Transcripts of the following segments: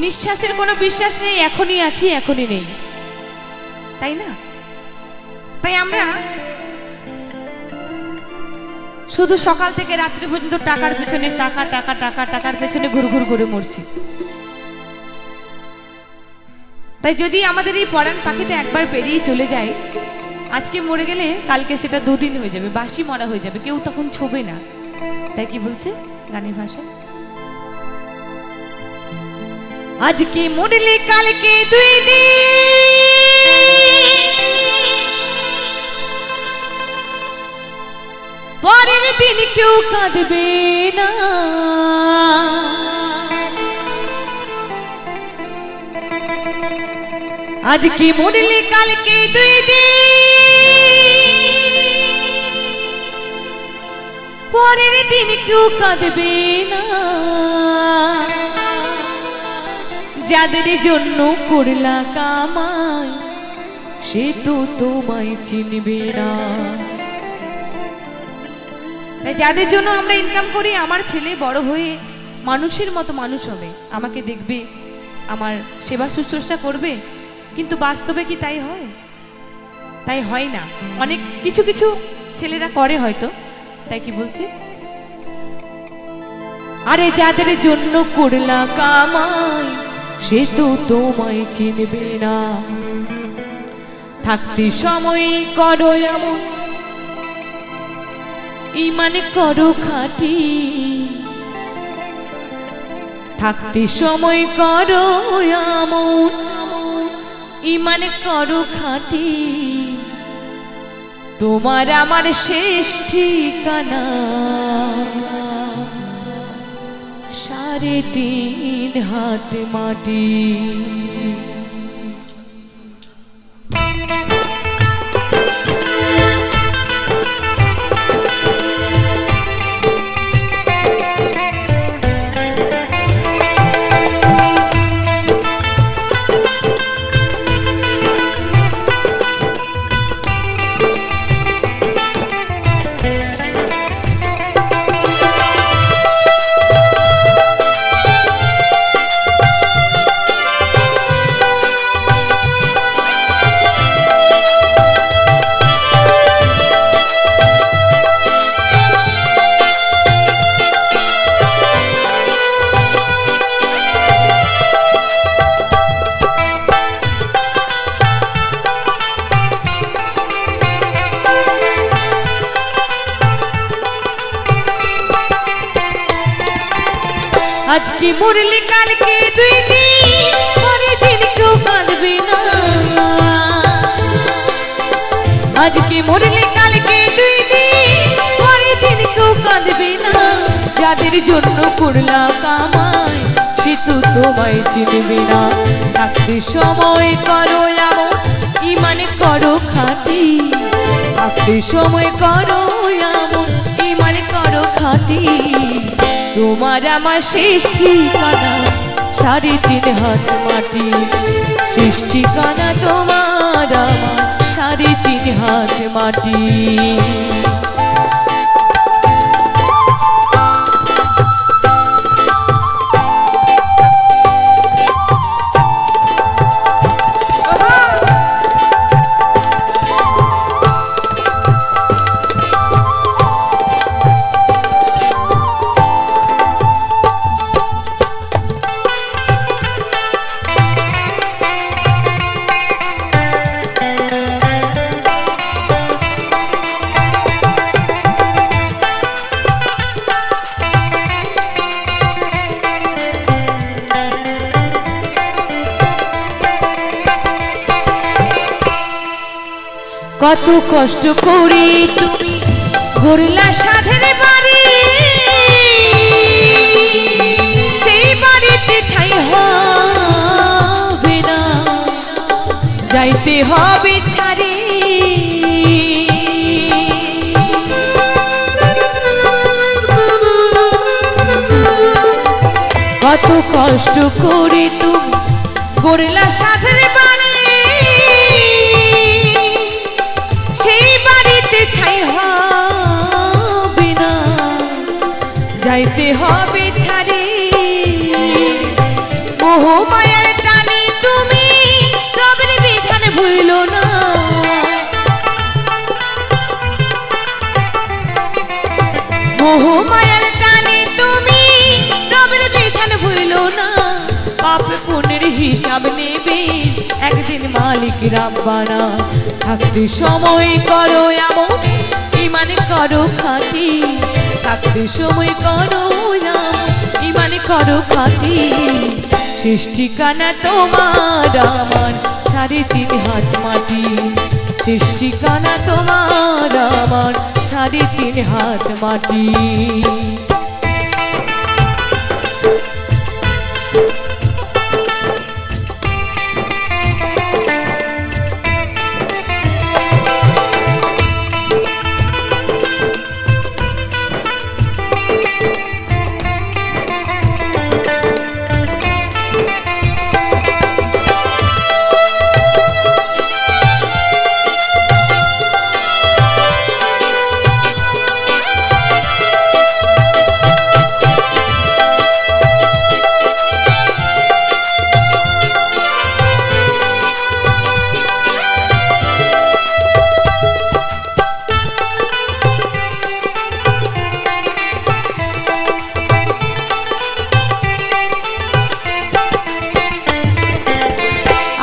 নিঃশ্বাসের কোনো বিশ্বাস নেই, এখনই আছি এখনই নেই, তাই না? তাই আমরা শুধু সকাল থেকে রাত্রি পর্যন্ত টাকার পেছনে টাকা টাকা টাকা টাকার পেছনে ঘুরঘুর করে মরছি। তাই যদি আমাদের এই পরাণ পাখিটা একবার পেরিয়ে চলে যায়, আজকে মরে গেলে কালকে সেটা দুদিন হয়ে যাবে, বাসি মরা হয়ে যাবে, কেউ তখন ছোবে না। তাই কি বলছে গানের ভাষায়, আজকে মরলে কালকে দুই দিন, পরের দিন কেউ কাঁদবে না। আজকে মরলে কালকে দুই দিন, পরের দিন কেউ কাঁদবে না। যাদের জন্য করলা কামাই সে তো তোমায় চিনবে না। তাই যাদের জন্য আমরা ইনকাম করি, আমার ছেলে বড় হয়ে মানুষের মতো মানুষ হবে, আমাকে দেখবে, আমার সেবা শুশ্রূষা করবে, কিন্তু বাস্তবে কি তাই হয়? তাই হয় না। অনেক কিছু কিছু ছেলেরা করে হয়তো। তাই কি বলছে, আরে যাদের জন্য করলা কামাই সে তো তোমায় চিনবে না। থাকতে সময় করো এমন, ইমান করো খাঁটি। থাকতে সময় করো এমন, ইমান করো খাঁটি। তোমার আমার শেষ ঠিকানা 3.5 হাত মাটি। আজকে মরলে কালকে দুই দিন, পরের দিন কেউ কাঁদবে না। আজকে মরলে কালকে দুই দিন, পরের দিন কেউ কাঁদবে না। যাদের জন্য করলা কামাই সে তো তোমায় চিনবে না। থাকতে সময় করো এমন, ইমান করো খাঁটি। থাকতে সময় করো এমন, ইমান করো খাঁটি। তোমার আমার শেষ ঠিকানা 3.5 হাত মাটি। শেষ ঠিকানা তোমার আমার 3.5 হাত মাটি। কত কষ্ট করে তুমি গড়লা সাধের বাড়ি, সেই বাড়িতে ঠাই হবে না, যাইতে হবে ছাড়ি। কত কষ্ট করে তুমি গড়লা সাধের বাড়ি, সেই বাড়িতে ঠাই হবে না, যাইতে হবে ছাড়ি। মোহ মায়ার টানে তুমি রবের বিধান ভুলো না। মোহ মায়ার টানে তুমি রবের বিধান ভুলো না। পাপ পুণ্যের হিসাব নেবে একদিন মালিক রাব্বানা। থাকতে সময় করো এমন ঈমান করো খাঁটি। থাকতে সময় করো এমন ঈমান করো খাঁটি। শেষ ঠিকানা তোমার আমার 3.5 হাত মাটি। শেষ ঠিকানা তোমার আমার 3.5 হাত মাটি।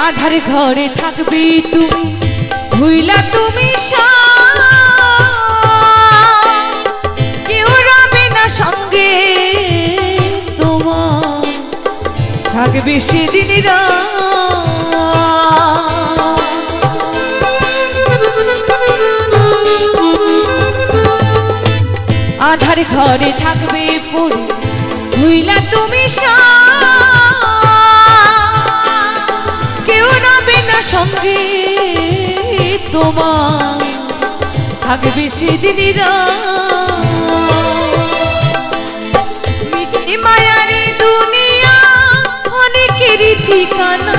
আধার ঘরে থাকবি তুমি ভুইলা তুমি কেউ রবে না সঙ্গে তোমার। থাকবে সেদিন আধার ঘরে থাকবে পড়ে ভুইলা তুমি সঙ্গে তোমার। থাকবে সেদিন মিছে মায়ারি দুনিয়া অনেকেরই ঠিকানা।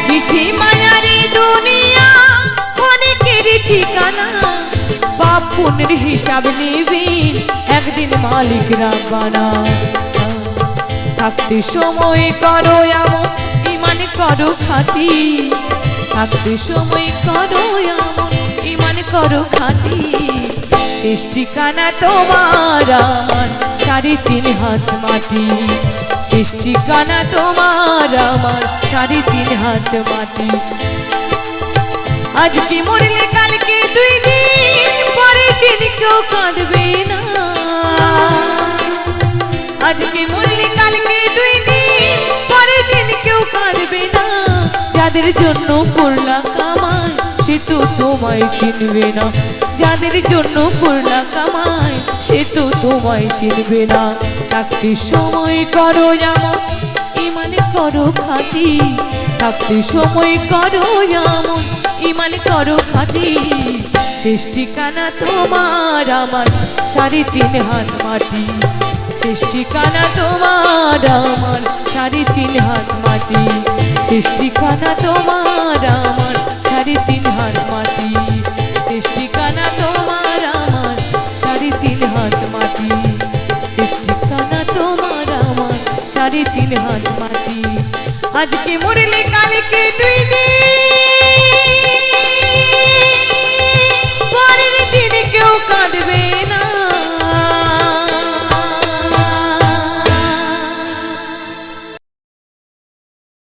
মিছে মায়ারি দুনিয়া অনেকেরই ঠিকানা। পাপ পুণ্যের হিসাব নেবেন একদিন মালিক রাব্বানা। থাকতে সময় করো এমন ঈমান করো খাঁটি। থাকতে সময় করো এমন ঈমান করো খাঁটি। শেষ ঠিকানা তোমার আমার 3.5 হাত মাটি। শেষ ঠিকানা তোমার আমার 3.5 হাত মাটি। আজকে মরলে কালকে 2 দিন পরের দিন কেউ কাঁদবে না। আজকে মরলে কালকে 2 দিন পরের দিন কেউ কাঁদবে না। যাদের জন্য করলা কামাই সে তো তোমায় চিনবে না। যাদের জন্য করলা কামাই সে তো তোমায় চিনবে না। থাকতে সময় করো এমন ঈমান করো খাঁটি। থাকতে সময় করো এমন ঈমান করো খাঁটি। শেষ ঠিকানা তোমার আমার 3.5 হাত মাটি। শেষ ঠিকানা তোমার আমার 3.5 হাত মাটি। শেষ ঠিকানা তোমার আমার 3.5 হাত মাটি। শেষ ঠিকানা তোমার আমার 3.5 হাত মাটি। শেষ ঠিকানা তোমার আমার 3.5 হাত মাটি। আজকে মরলে কালকে 2 দিন